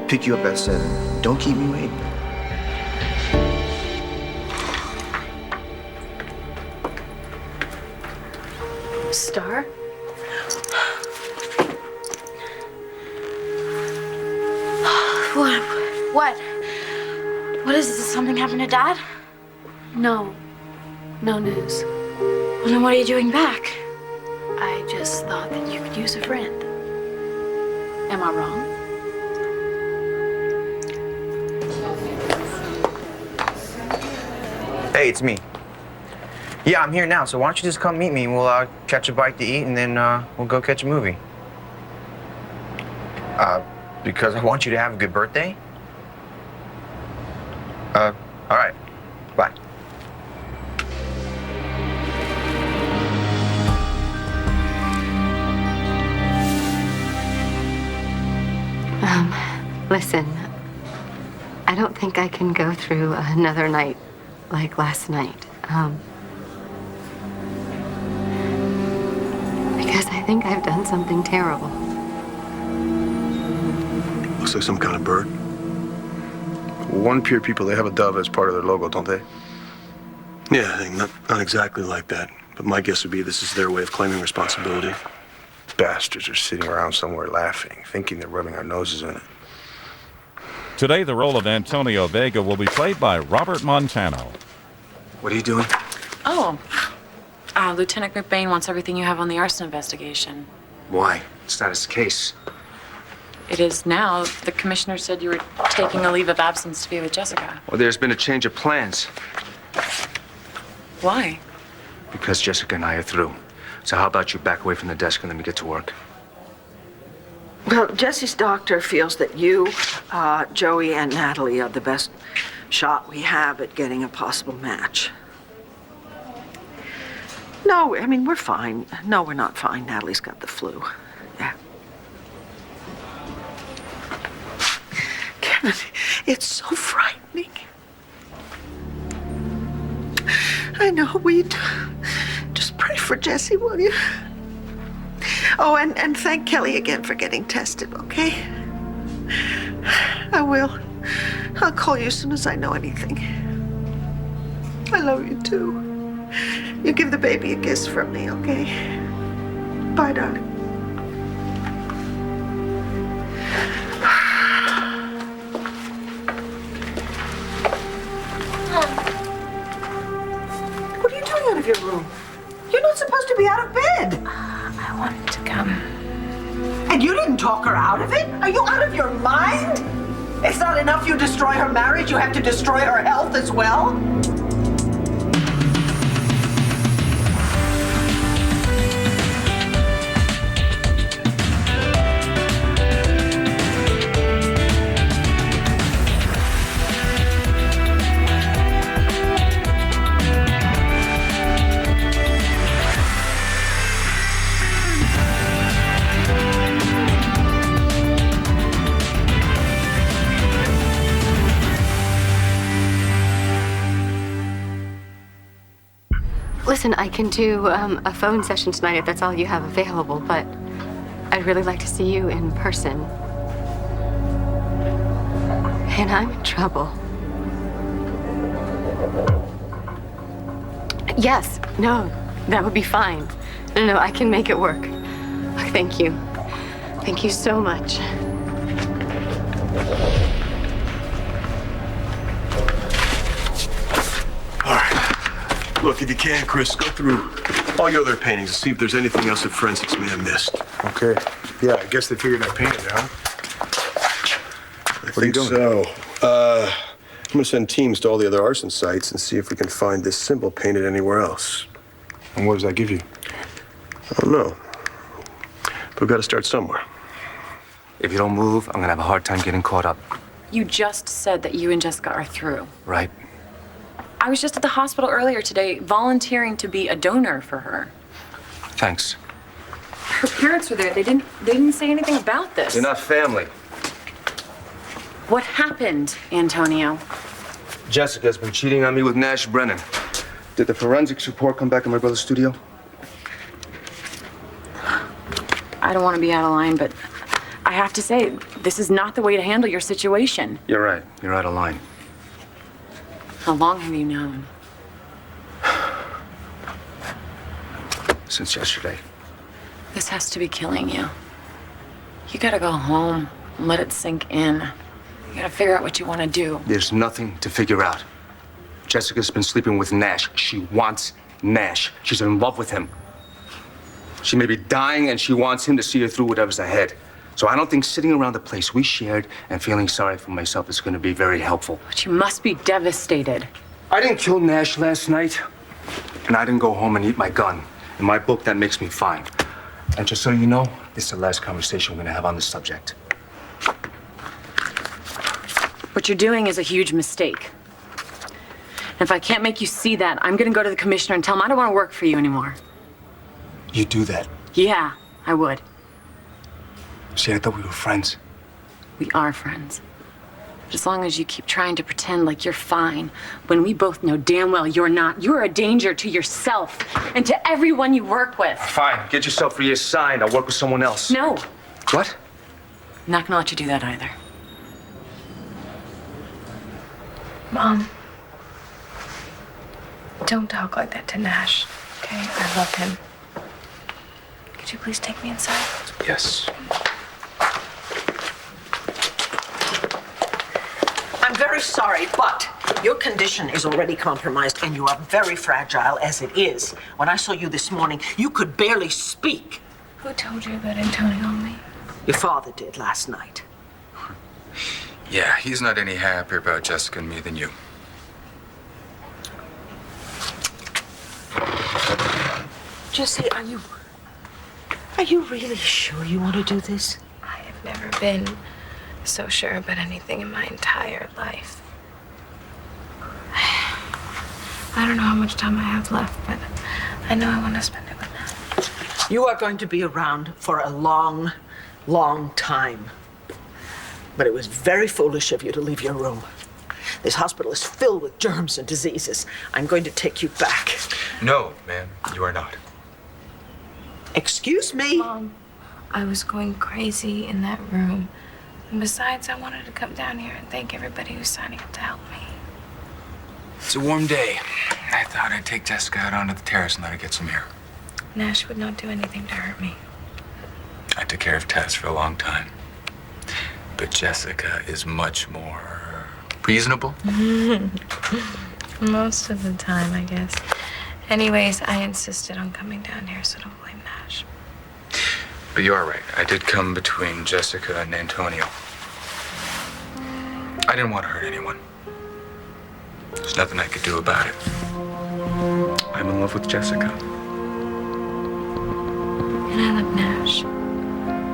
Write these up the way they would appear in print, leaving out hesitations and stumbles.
Pick you up at 7. Don't keep me waiting. Star? What? What is this? Did something happen to Dad? No. No news. Well, then what are you doing back? I just thought that you could use a friend. Am I wrong? Hey, it's me. Yeah, I'm here now, so why don't you just come meet me and we'll catch a bite to eat and then we'll go catch a movie. Because I want you to have a good birthday. All right. Bye. Listen, I don't think I can go through another night like last night. Because I think I've done something terrible. Looks like some kind of bird. One Pier people, they have a dove as part of their logo, don't they? Yeah, I think not exactly like that. But my guess would be this is their way of claiming responsibility. Bastards are sitting around somewhere laughing, thinking they're rubbing our noses in it. Today, the role of Antonio Vega will be played by Robert Montano. What are you doing? Oh, Lieutenant McBain wants everything you have on the arson investigation. Why? It's not his case. It is now. The commissioner said you were taking a leave of absence to be with Jessica. Well, there's been a change of plans. Why? Because Jessica and I are through. So how about you back away from the desk and let me get to work? Well, Jesse's doctor feels that you, Joey, and Natalie are the best shot we have at getting a possible match. No, I mean, we're fine. No, we're not fine. Natalie's got the flu. Yeah. Kevin, it's so frightening. I know. Just pray for Jesse, will you? Oh, and thank Kelly again for getting tested, okay? I will. I'll call you as soon as I know anything. I love you, too. You give the baby a kiss from me, okay? Bye, darling. What are you doing out of your room? You're not supposed to be out of bed. I wanted to come. And you didn't talk her out of it? Are you out of your mind? It's not enough you destroy her marriage, you have to destroy her health as well? Listen, I can do a phone session tonight if that's all you have available, but I'd really like to see you in person. And I'm in trouble. Yes, no, that would be fine. No, I can make it work. Thank you. Thank you so much. Look, if you can, Chris, go through all your other paintings and see if there's anything else that forensics may have missed. Okay. Yeah, I guess they figured I painted it, huh? I think so. I'm gonna send teams to all the other arson sites and see if we can find this symbol painted anywhere else. And what does that give you? I don't know. But we've got to start somewhere. If you don't move, I'm gonna have a hard time getting caught up. You just said that you and Jessica are through. Right? I was just at the hospital earlier today volunteering to be a donor for her. Thanks. Her parents were there. They didn't say anything about this. You're not family. What happened, Antonio? Jessica's been cheating on me with Nash Brennan. Did the forensics report come back in my brother's studio? I don't want to be out of line, but I have to say, this is not the way to handle your situation. You're right. You're out of line. How long have you known? Since yesterday. This has to be killing you. You gotta go home and let it sink in. You gotta figure out what you want to do. There's nothing to figure out. Jessica's been sleeping with Nash. She wants Nash. She's in love with him. She may be dying and she wants him to see her through whatever's ahead. So I don't think sitting around the place we shared and feeling sorry for myself is going to be very helpful. But you must be devastated. I didn't kill Nash last night, and I didn't go home and eat my gun. In my book, that makes me fine. And just so you know, this is the last conversation we're going to have on this subject. What you're doing is a huge mistake. And if I can't make you see that, I'm gonna go to the commissioner and tell him I don't want to work for you anymore. You do that. Yeah, I would. See, I thought we were friends. We are friends. But as long as you keep trying to pretend like you're fine, when we both know damn well you're not, you're a danger to yourself and to everyone you work with. Fine. Get yourself reassigned. I'll work with someone else. No, What? I'm not gonna let you do that either. Mom, don't talk like that to Nash, okay? I love him. Could you please take me inside? Yes. I'm very sorry, but your condition is already compromised and you are very fragile as it is. When I saw you this morning, you could barely speak. Who told you about Antonio on me? Your father did last night. Yeah, he's not any happier about Jessica and me than you. Jesse, are you really sure you want to do this? I have never been so sure about anything in my entire life. I don't know how much time I have left, but I know I want to spend it with them. You are going to be around for a long, long time. But it was very foolish of you to leave your room. This hospital is filled with germs and diseases. I'm going to take you back. No, ma'am, you are not. Excuse me? Mom, I was going crazy in that room. And besides, I wanted to come down here and thank everybody who's signing up to help me. It's a warm day. I thought I'd take Jessica out onto the terrace and let her get some air. Nash would not do anything to hurt me. I took care of Tess for a long time. But Jessica is much more reasonable. Most of the time, I guess. Anyways, I insisted on coming down here, so don't blame Nash. But you are right. I did come between Jessica and Antonio. I didn't want to hurt anyone. There's nothing I could do about it. I'm in love with Jessica. And I love Nash.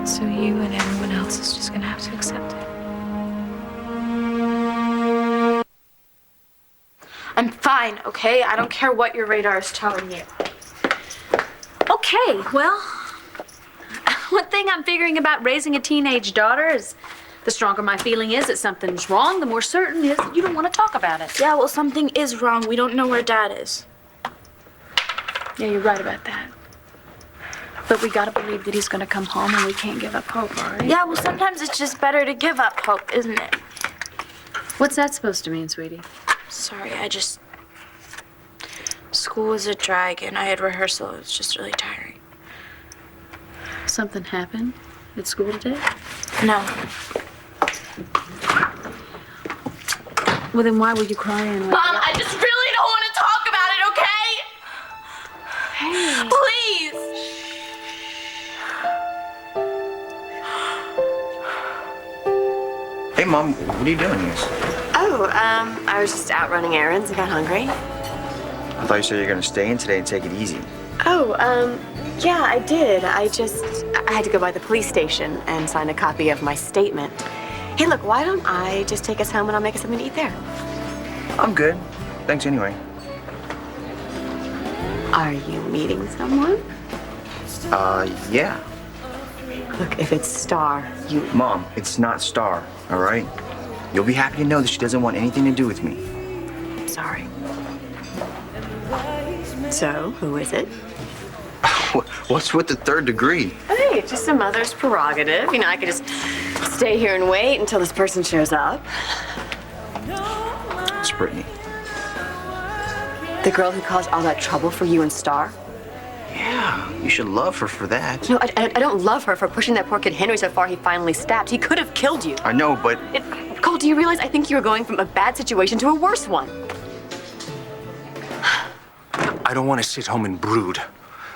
So you and everyone else is just gonna have to accept it. I'm fine, okay? I don't care what your radar is telling you. Okay, well, one thing I'm figuring about raising a teenage daughter is the stronger my feeling is that something's wrong, the more certain it is that you don't want to talk about it. Yeah, well, something is wrong. We don't know where Dad is. Yeah, you're right about that. But we gotta believe that he's gonna come home and we can't give up hope, all right? Yeah, well, sometimes it's just better to give up hope, isn't it? What's that supposed to mean, sweetie? Sorry, school was a drag and I had rehearsal. It was just really tiring. Something happened at school today? No. Well, then why were you crying? Mom, I just really don't want to talk about it, okay? Hey. Please! Hey, Mom, what are you doing here? Oh, I was just out running errands and got hungry. I thought you said you were going to stay in today and take it easy. Oh, yeah, I did. I had to go by the police station and sign a copy of my statement. Hey, look, why don't I just take us home and I'll make us something to eat there? I'm good. Thanks anyway. Are you meeting someone? Yeah. Look, if it's Star, you... Mom, it's not Star, all right? You'll be happy to know that she doesn't want anything to do with me. Sorry. So, who is it? What's with the third degree? Hey, It's just a mother's prerogative. You know, I could just stay here and wait until this person shows up. It's Brittany. The girl who caused all that trouble for you and Star? Yeah, you should love her for that. No, I don't love her for pushing that poor kid Henry so far he finally stabbed. He could have killed you. I know, but... Cole, do you realize I think you were going from a bad situation to a worse one? I don't want to sit home and brood.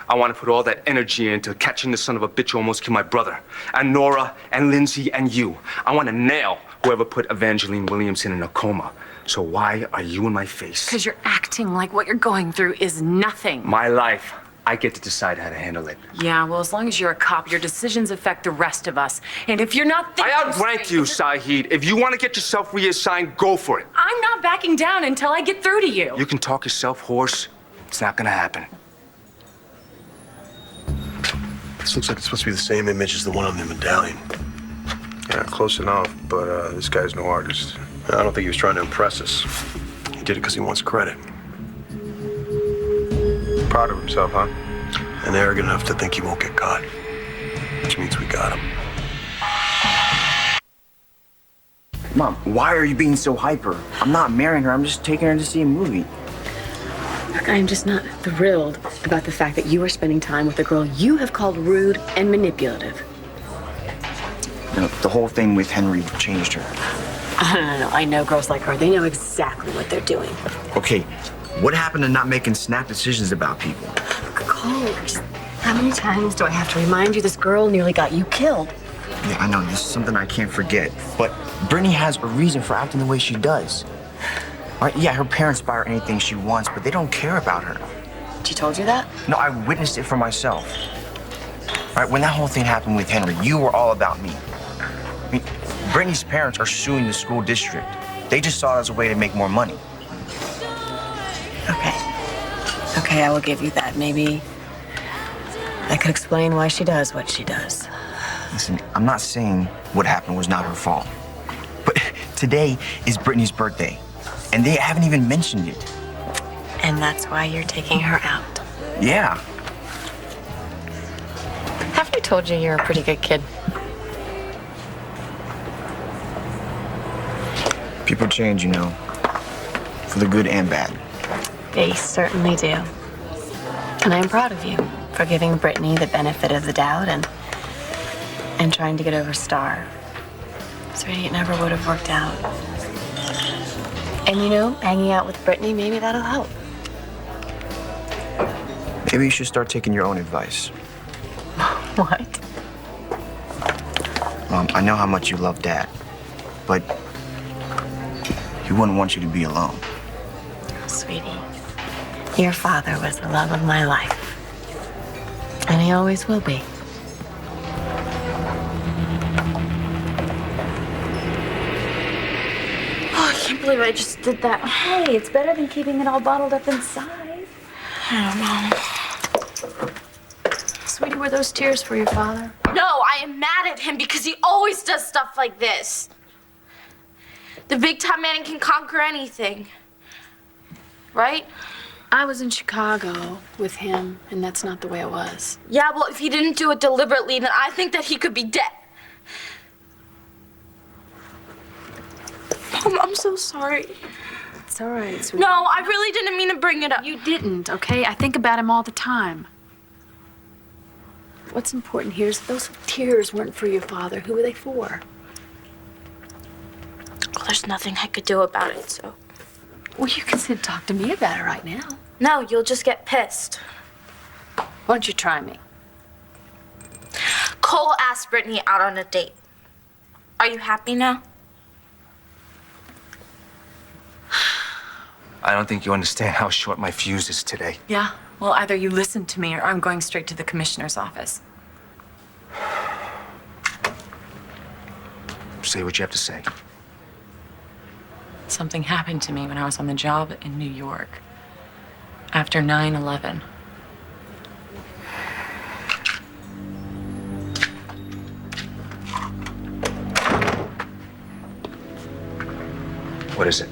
I want to put all that energy into catching the son of a bitch who almost killed my brother, and Nora, and Lindsay, and you. I want to nail whoever put Evangeline Williamson in a coma. So why are you in my face? Because you're acting like what you're going through is nothing. My life. I get to decide how to handle it. Yeah, well, as long as you're a cop, your decisions affect the rest of us. And if you're not thinking I outrank you, Saeed. If you want to get yourself reassigned, go for it. I'm not backing down until I get through to you. You can talk yourself hoarse. It's not gonna happen. This looks like it's supposed to be the same image as the one on the medallion. Yeah, close enough, but this guy's no artist. I don't think he was trying to impress us. He did it because he wants credit. Proud of himself, huh? And arrogant enough to think he won't get caught. Which means we got him. Mom, why are you being so hyper? I'm not marrying her. I'm just taking her to see a movie. Look, I'm just not thrilled about the fact that you are spending time with a girl you have called rude and manipulative. You know, the whole thing with Henry changed her. No. I know girls like her. They know exactly what they're doing. Okay, what happened to not making snap decisions about people? Cole, just how many times do I have to remind you this girl nearly got you killed? Yeah, I know, this is something I can't forget. But Brittany has a reason for acting the way she does. All right, yeah, her parents buy her anything she wants, but they don't care about her. She told you that? No, I witnessed it for myself. All right, when that whole thing happened with Henry, you were all about me. I mean, Brittany's parents are suing the school district. They just saw it as a way to make more money. Okay, I will give you that. Maybe that could explain why she does what she does. Listen, I'm not saying what happened was not her fault. But today is Brittany's birthday, and they haven't even mentioned it. And that's why you're taking her out. Yeah. Have I told you you're a pretty good kid? People change, you know, for the good and bad. They certainly do. And I'm proud of you for giving Brittany the benefit of the doubt and trying to get over Star. Sweetie, it never would have worked out. And you know, hanging out with Brittany, maybe that'll help. Maybe you should start taking your own advice. What? Mom, I know how much you love Dad, but he wouldn't want you to be alone. Sweetie, your father was the love of my life. And he always will be. Oh, I can't believe I just did that. Hey, it's better than keeping it all bottled up inside. I don't know. Sweetie, were those tears for your father? No, I am mad at him because he always does stuff like this. The big time man can conquer anything. Right? I was in Chicago with him, and that's not the way it was. Yeah, well, if he didn't do it deliberately, then I think that he could be dead. Mom, I'm so sorry. It's all right, sweetie. No, I really didn't mean to bring it up. You didn't, okay? I think about him all the time. What's important here is those tears weren't for your father. Who were they for? Well, there's nothing I could do about it, so. Well, you can sit and talk to me about it right now. No, you'll just get pissed. Why don't you try me? Cole asked Brittany out on a date. Are you happy now? I don't think you understand how short my fuse is today. Yeah? Well, either you listen to me or I'm going straight to the commissioner's office. Say what you have to say. Something happened to me when I was on the job in New York after 9/11. What is it?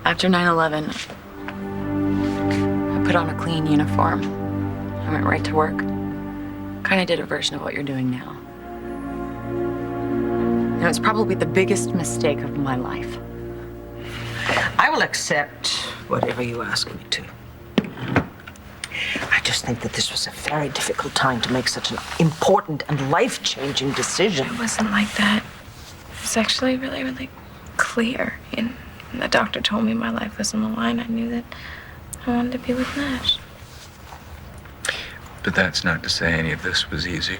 After 9/11, I put on a clean uniform. I went right to work. Kind of did a version of what you're doing now. And it was probably the biggest mistake of my life. I will accept whatever you ask me to. I just think that this was a very difficult time to make such an important and life-changing decision. It wasn't like that. It was actually really, really clear. And the doctor told me my life was on the line. I knew that I wanted to be with Nash. But that's not to say any of this was easy.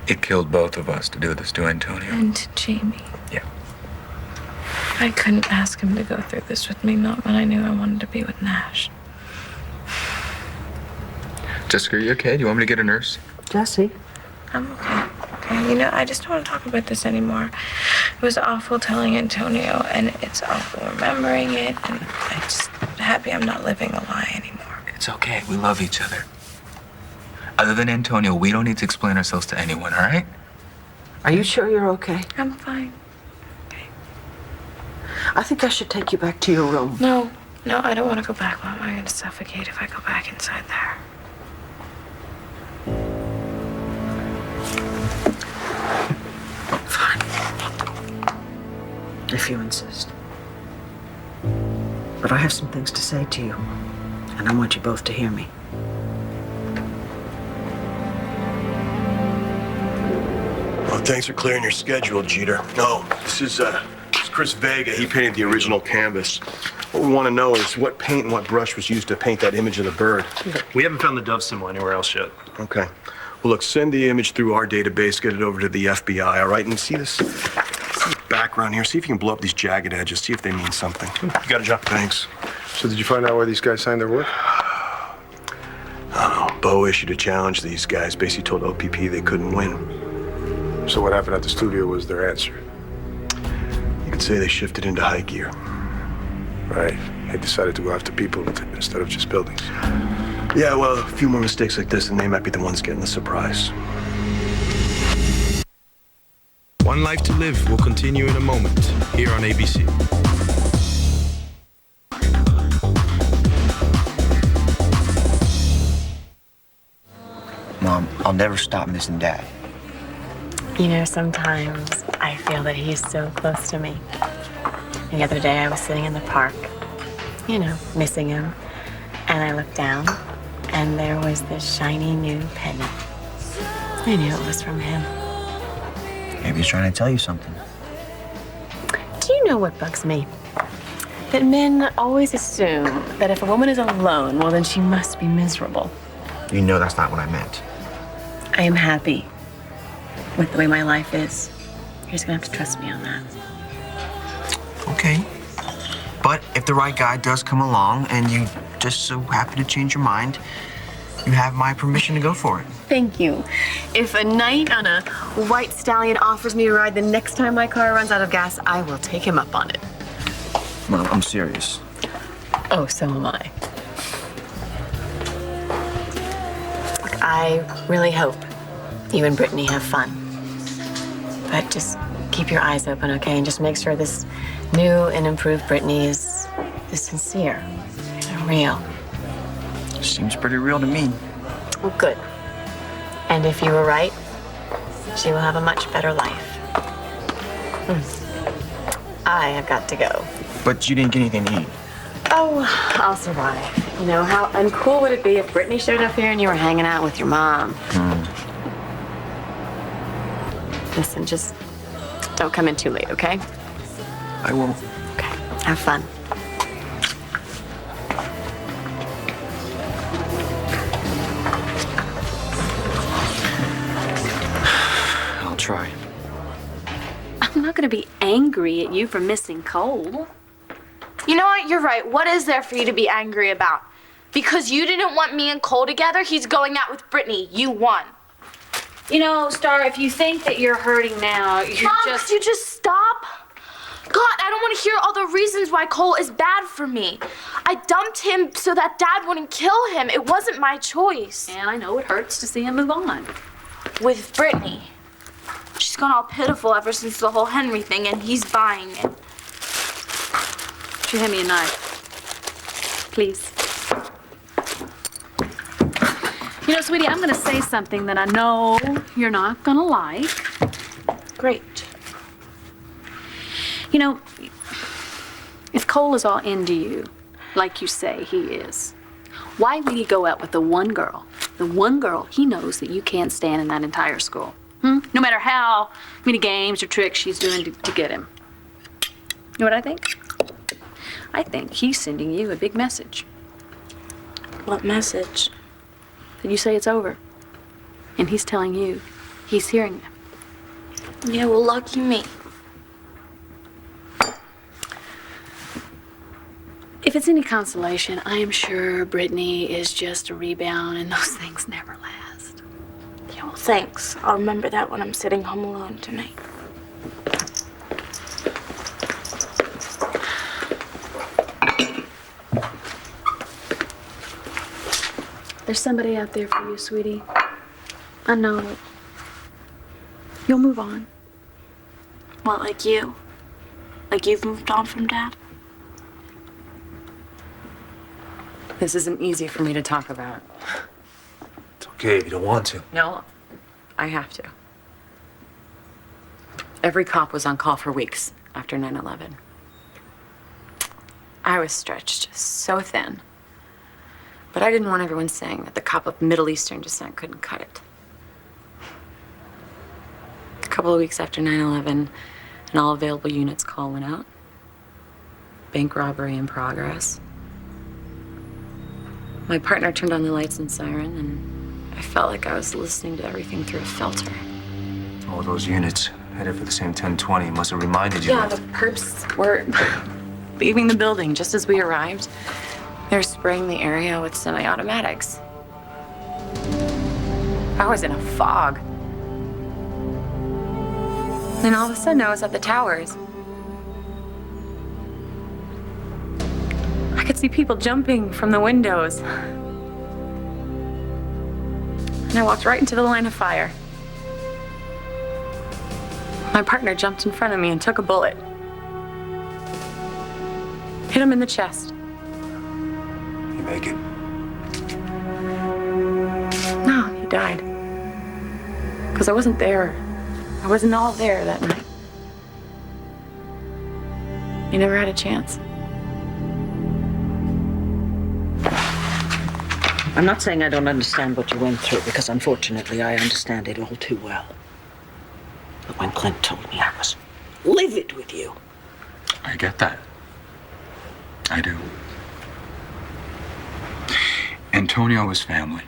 It killed both of us to do this to Antonio. And to Jamie. Yeah. I couldn't ask him to go through this with me, not when I knew I wanted to be with Nash. Jessica, are you okay? Do you want me to get a nurse? Jesse? I'm okay. Okay, you know, I just don't want to talk about this anymore. It was awful telling Antonio, and it's awful remembering it, and I'm just happy I'm not living a lie anymore. It's okay. We love each other. Other than Antonio, we don't need to explain ourselves to anyone, all right? Are you sure you're okay? I'm fine. I think I should take you back to your room. No, I don't want to go back, Mom. I'm going to suffocate if I go back inside there. Fine. If you insist. But I have some things to say to you, and I want you both to hear me. Well, thanks for clearing your schedule, Jeter. No, this is Chris Vega. He painted the original canvas. What we want to know is what paint and what brush was used to paint that image of the bird. We haven't found the dove symbol anywhere else yet. Okay. Well, look, send the image through our database, get it over to the FBI, all right? And see this background here. See if you can blow up these jagged edges. See if they mean something. You got it, John. Thanks. So did you find out where these guys signed their work? I don't know. Bo issued a challenge to these guys. Basically told OPP they couldn't win. So what happened at the studio was their answer? You could say they shifted into high gear. Right. They decided to go after people instead of just buildings. Yeah, well, a few more mistakes like this, and they might be the ones getting the surprise. One Life to Live will continue in a moment here on ABC. Mom, I'll never stop missing Dad. You know, sometimes I feel that he's so close to me. The other day I was sitting in the park, you know, missing him, and I looked down, and there was this shiny new penny. I knew it was from him. Maybe he's trying to tell you something. Do you know what bugs me? That men always assume that if a woman is alone, well, then she must be miserable. You know that's not what I meant. I am happy with the way my life is. You're just gonna have to trust me on that. Okay. But if the right guy does come along and you just so happen to change your mind, you have my permission to go for it. Thank you. If a knight on a white stallion offers me a ride the next time my car runs out of gas, I will take him up on it. Mom, I'm serious. Oh, so am I. Look, I really hope you and Brittany have fun. But just keep your eyes open, okay? And just make sure this new and improved Brittany is sincere and real. Seems pretty real to me. Well, good. And if you were right, she will have a much better life. I have got to go. But you didn't get anything to eat. Oh, I'll survive. You know, how uncool would it be if Brittany showed up here and you were hanging out with your mom? Listen, just don't come in too late, okay? I won't. Okay, have fun. I'll try. I'm not gonna be angry at you for missing Cole. You know what? You're right. What is there for you to be angry about? Because you didn't want me and Cole together, he's going out with Brittany. You won. You know, Star, if you think that you're hurting now, you're Mom, just... could you just stop? God, I don't want to hear all the reasons why Cole is bad for me. I dumped him so that Dad wouldn't kill him. It wasn't my choice. And I know it hurts to see him move on. With Brittany. She's gone all pitiful ever since the whole Henry thing, and he's buying it. Should you hand me a knife? Please. You know, sweetie, I'm gonna say something that I know you're not gonna like. Great. You know, if Cole is all into you, like you say he is, why would he go out with the one girl he knows that you can't stand in that entire school? No matter how many games or tricks she's doing to get him. You know what I think? I think he's sending you a big message. What message? That you say it's over. And he's telling you he's hearing you. Yeah, well, lucky me. If it's any consolation, I am sure Brittany is just a rebound and those things never last. Yeah, well, thanks. I'll remember that when I'm sitting home alone tonight. There's somebody out there for you, sweetie. I know it. You'll move on. What, like you? Like you've moved on from Dad? This isn't easy for me to talk about. It's okay if you don't want to. No, I have to. Every cop was on call for weeks after 9/11. I was stretched so thin. But I didn't want everyone saying that the cop of Middle Eastern descent couldn't cut it. A couple of weeks after 9/11, and all available units call went out. Bank robbery in progress. My partner turned on the lights and siren, and I felt like I was listening to everything through a filter. All those units headed for the same 1020 must have reminded you. Yeah, the perps were leaving the building just as we arrived. They're spraying the area with semi-automatics. I was in a fog. Then all of a sudden, I was at the towers. I could see people jumping from the windows. And I walked right into the line of fire. My partner jumped in front of me and took a bullet. Hit him in the chest. You make it. No, he died. Because I wasn't there. I wasn't all there that night. He never had a chance. I'm not saying I don't understand what you went through, because unfortunately I understand it all too well. But when Clint told me, I was livid with you. I get that. I do. Antonio was family.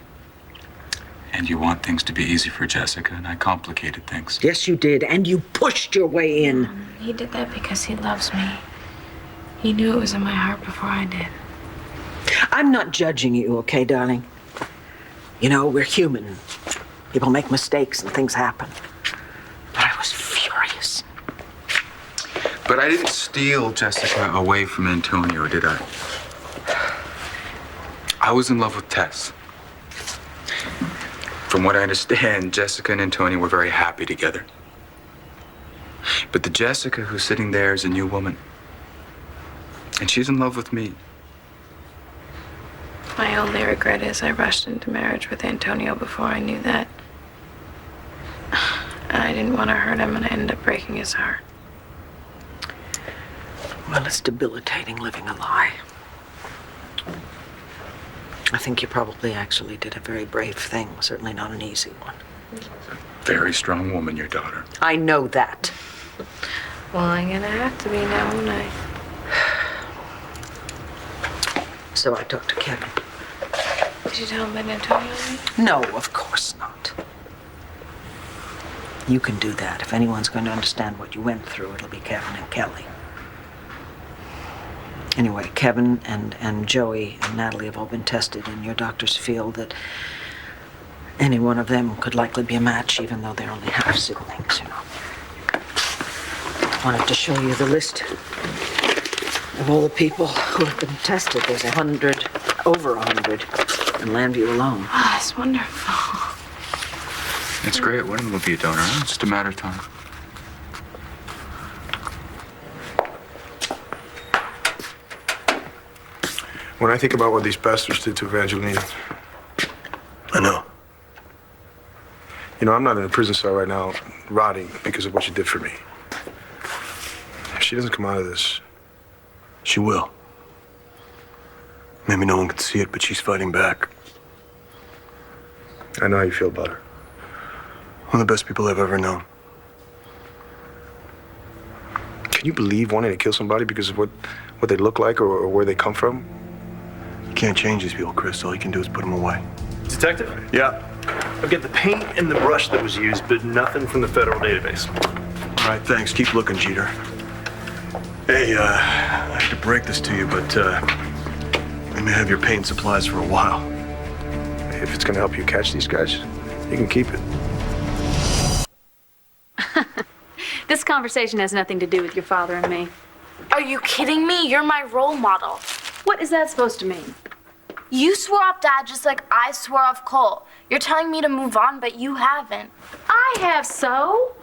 And you want things to be easy for Jessica, and I complicated things. Yes, you did, and you pushed your way in. He did that because he loves me. He knew it was in my heart before I did. I'm not judging you, okay, darling? You know, we're human. People make mistakes and things happen. But I was furious. But I didn't steal Jessica away from Antonio, did I? I was in love with Tess. From what I understand, Jessica and Antonio were very happy together. But the Jessica who's sitting there is a new woman. And she's in love with me. My only regret is I rushed into marriage with Antonio before I knew that. I didn't want to hurt him, and I ended up breaking his heart. Well, it's debilitating living a lie. I think you probably actually did a very brave thing, certainly not an easy one. Very strong woman, your daughter. I know that. Well, I'm gonna have to be now, won't I? So I talked to Kevin. Did you tell him about Antonio? No, of course not. You can do that. If anyone's going to understand what you went through, it'll be Kevin and Kelly. Anyway, Kevin and Joey and Natalie have all been tested, and your doctors feel that any one of them could likely be a match, even though they're only half siblings, you know. I wanted to show you the list of all the people who have been tested. There's 100, over 100, in Landview alone. Oh, that's wonderful. It's great. One of them will be a donor. It's just a matter of time. When I think about what these bastards did to Evangeline, I know. You know, I'm not in a prison cell right now, rotting because of what you did for me. If she doesn't come out of this, She will. Maybe no one can see it, but she's fighting back. I know how you feel about her. One of the best people I've ever known. Can you believe wanting to kill somebody because of what they look like or where they come from? You can't change these people, Chris. All you can do is put them away. Detective? Yeah. I've got the paint and the brush that was used, but nothing from the federal database. All right, thanks. Keep looking, Jeter. Hey, I hate to break this to you, but we may have your paint supplies for a while. If it's gonna help you catch these guys, you can keep it. This conversation has nothing to do with your father and me. Are you kidding me? You're my role model. What is that supposed to mean? You swore off Dad just like I swore off Cole. You're telling me to move on, but you haven't. I have so.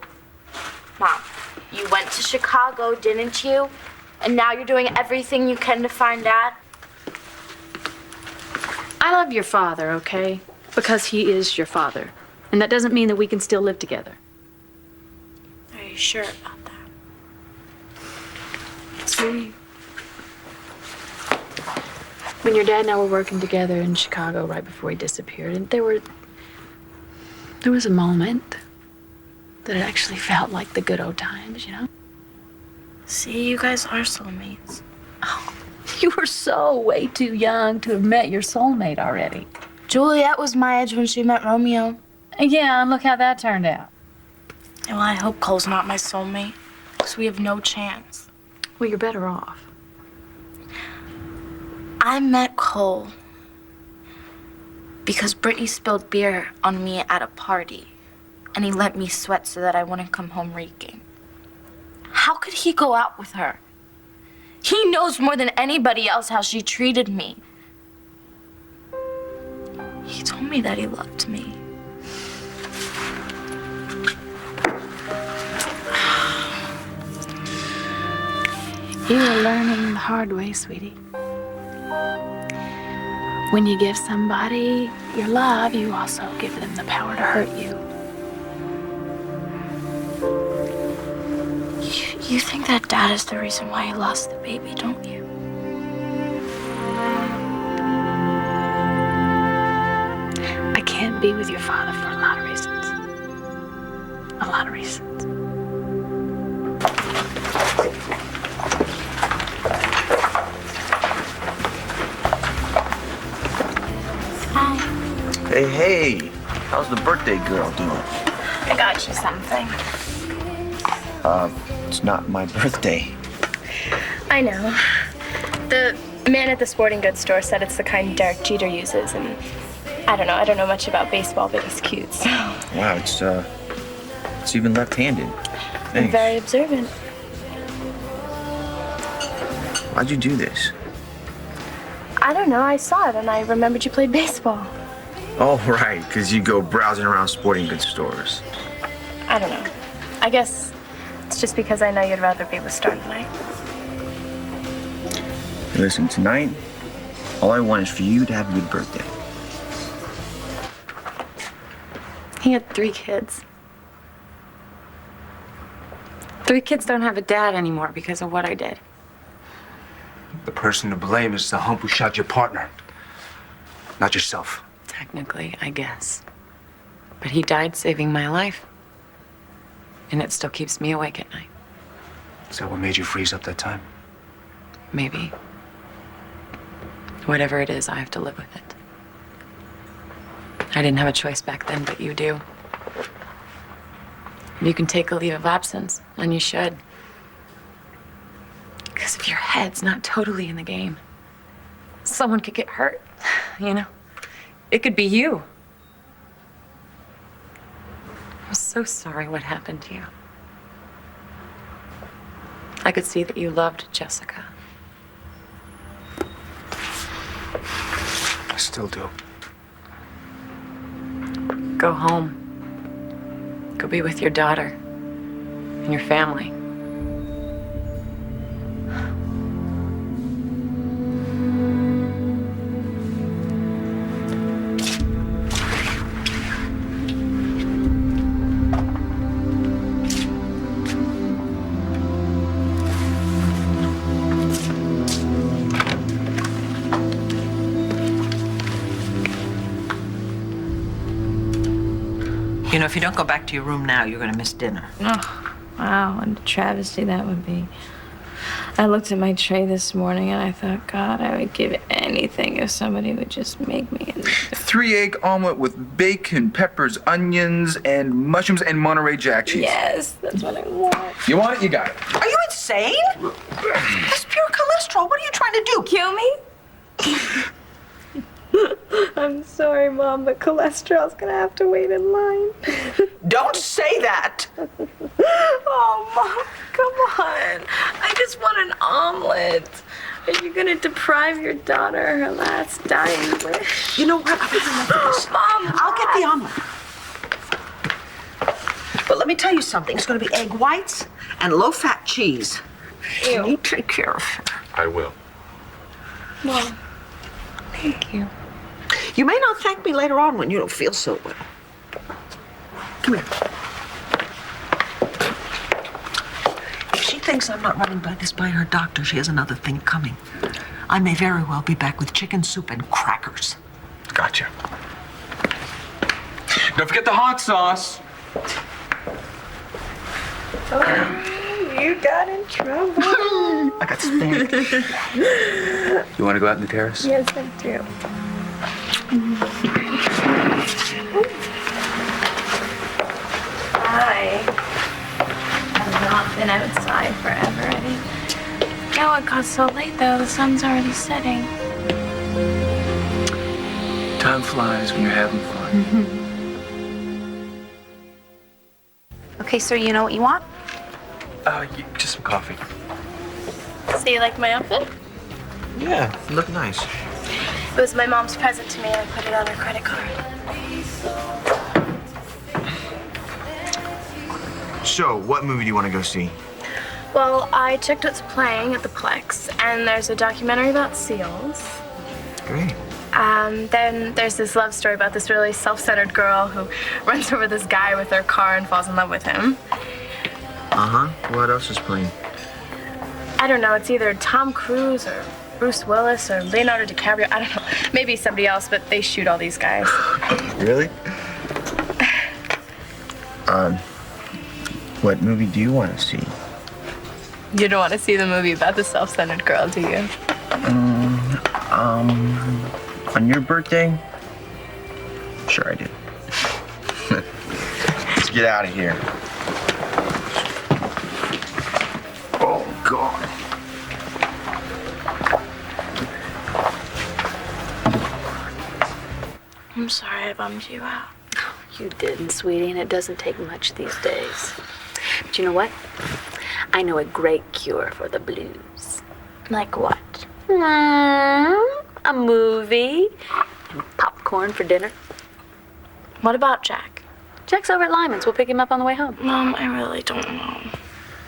Mom, you went to Chicago, didn't you? And now you're doing everything you can to find Dad? I love your father, okay? Because he is your father. And that doesn't mean that we can still live together. Are you sure about that? Sweetie. When your dad and I were working together in Chicago right before he disappeared, and there was a moment that it actually felt like the good old times, you know? See, you guys are soulmates. Oh, you were so way too young to have met your soulmate already. Juliet was my age when she met Romeo. Yeah, and look how that turned out. Well, I hope Cole's not my soulmate, because we have no chance. Well, you're better off. I met Cole because Brittany spilled beer on me at a party, and he let me sweat so that I wouldn't come home reeking. How could he go out with her? He knows more than anybody else how she treated me. He told me that he loved me. You are learning the hard way, sweetie. When you give somebody your love, you also give them the power to hurt you. You think that Dad is the reason why he lost the baby, don't you? I can't be with your father for a lot of reasons. A lot of reasons. Hey, how's the birthday girl doing? I got you something. It's not my birthday. I know. The man at the sporting goods store said it's the kind Derek Jeter uses, and I don't know much about baseball, but he's cute, so. Wow, it's even left-handed. I'm Thanks. very observant. Why'd you do this? I don't know, I saw it and I remembered you played baseball. Oh, right, because you go browsing around sporting goods stores. I don't know. I guess it's just because I know you'd rather be with Star than I. Hey, listen, tonight, all I want is for you to have a good birthday. He had 3 kids. 3 kids don't have a dad anymore because of what I did. The person to blame is the hump who shot your partner, not yourself. Technically, I guess. But he died saving my life. And it still keeps me awake at night. Is that what made you freeze up that time? Maybe. Whatever it is, I have to live with it. I didn't have a choice back then, but you do. You can take a leave of absence, and you should. Because if your head's not totally in the game, someone could get hurt, you know? It could be you. I'm so sorry what happened to you. I could see that you loved Jessica. I still do. Go home. Go be with your daughter and your family. You know, if you don't go back to your room now, you're going to miss dinner. Oh, wow, what a travesty that would be. I looked at my tray this morning and I thought, God, I would give anything if somebody would just make me a 3-egg omelet with bacon, peppers, onions, and mushrooms and Monterey Jack cheese. Yes, that's what I want. You want it? You got it. Are you insane? That's pure cholesterol. What are you trying to do? Kill me? I'm sorry, Mom, but cholesterol's gonna have to wait in line. Don't say that. Oh, Mom, come on. I just want an omelet. Are you gonna deprive your daughter her last dying wish? You know what? I've had enough of this. Mom, I'll get the omelet. But let me tell you something. It's going to be egg whites and low-fat cheese. Ew. You take care of her. I will. Mom, thank you. You may not thank me later on when you don't feel so well. Come here. If she thinks I'm not running this by her doctor, she has another thing coming. I may very well be back with chicken soup and crackers. Gotcha. Don't forget the hot sauce. Oh, you got in trouble. I got spanked. You want to go out on the terrace? Yes, I do. I have not been outside forever. Now it got so late, though. The sun's already setting. Time flies when you're having fun. Okay, sir, you know what you want? Just some coffee. So you like my outfit? Yeah, you look nice. It was my mom's present to me. I put it on her credit card. So, what movie do you want to go see? Well, I checked what's playing at the Plex, and there's a documentary about seals. Great. Then there's this love story about this really self-centered girl who runs over this guy with her car and falls in love with him. Uh-huh. What else is playing? I don't know. It's either Tom Cruise or Bruce Willis or Leonardo DiCaprio. I don't know. Maybe somebody else, but they shoot all these guys. Really? What movie do you want to see? You don't want to see the movie about the self-centered girl, do you? On your birthday? Sure I did. Let's get out of here. Oh, God. I'm sorry I bummed you out. You didn't, sweetie, and it doesn't take much these days. But you know what? I know a great cure for the blues. Like what? A movie and popcorn for dinner. What about Jack? Jack's over at Lyman's. We'll pick him up on the way home. Mom, I really don't know.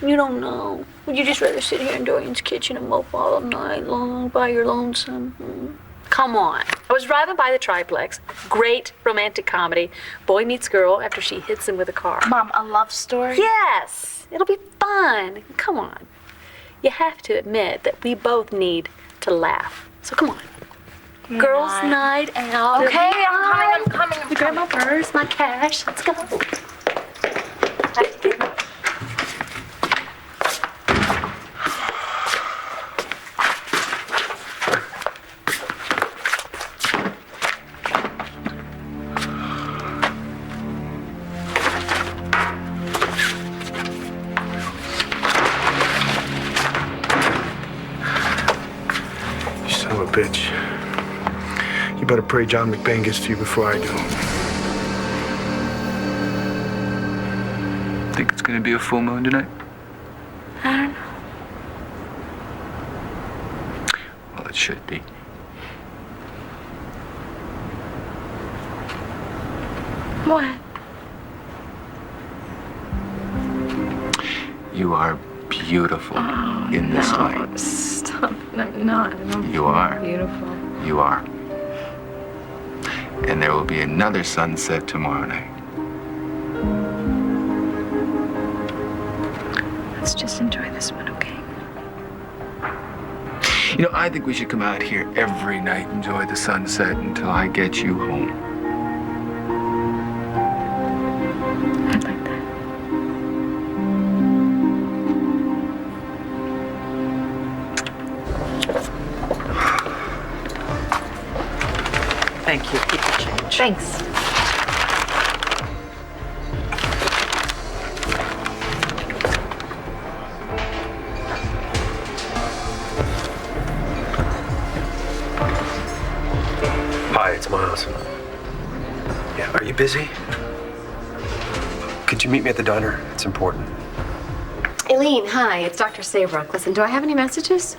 You don't know. Would you just rather sit here in Dorian's kitchen and mope all night long by your lonesome? Come on. I was driving by the triplex. Great romantic comedy. Boy meets girl after she hits him with a car. Mom, a love story? Yes. It'll be fun. Come on. You have to admit that we both need to laugh. So come on. Girls' night out. Okay, I'm coming. Grab my purse, my cash. Let's go. You son of a bitch. You better pray John McBain gets to you before I do. Think it's gonna be a full moon tonight? I don't know. Well, it should be. What? You are beautiful in this light. Stop. I'm not. You are. Beautiful. You are. And there will be another sunset tomorrow night. Let's just enjoy this one, okay? You know, I think we should come out here every night and enjoy the sunset until I get you home. Thank you. Keep the change. Thanks. Hi, it's Miles. Yeah, are you busy? Could you meet me at the diner? It's important. Aileen, hi, it's Dr. Saybrook. Listen, do I have any messages?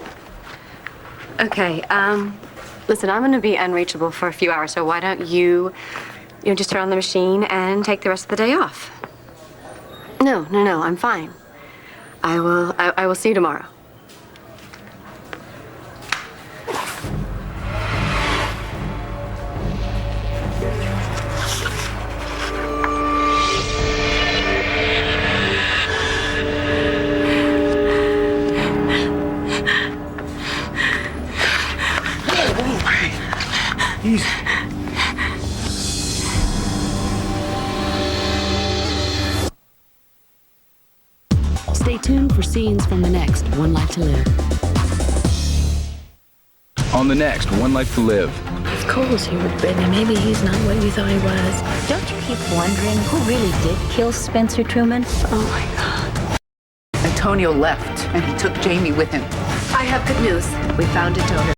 Okay, listen, I'm gonna be unreachable for a few hours, so why don't you just turn on the machine and take the rest of the day off? No, I'm fine. I will see you tomorrow. Easy. Stay tuned for scenes from the next One Life to Live. On the next One Life to Live. If Cole's here with Brittany, maybe he's not what you thought he was. Don't you keep wondering who really did kill Spencer Truman? Oh my God. Antonio left, and he took Jamie with him. I have good news. We found a donor.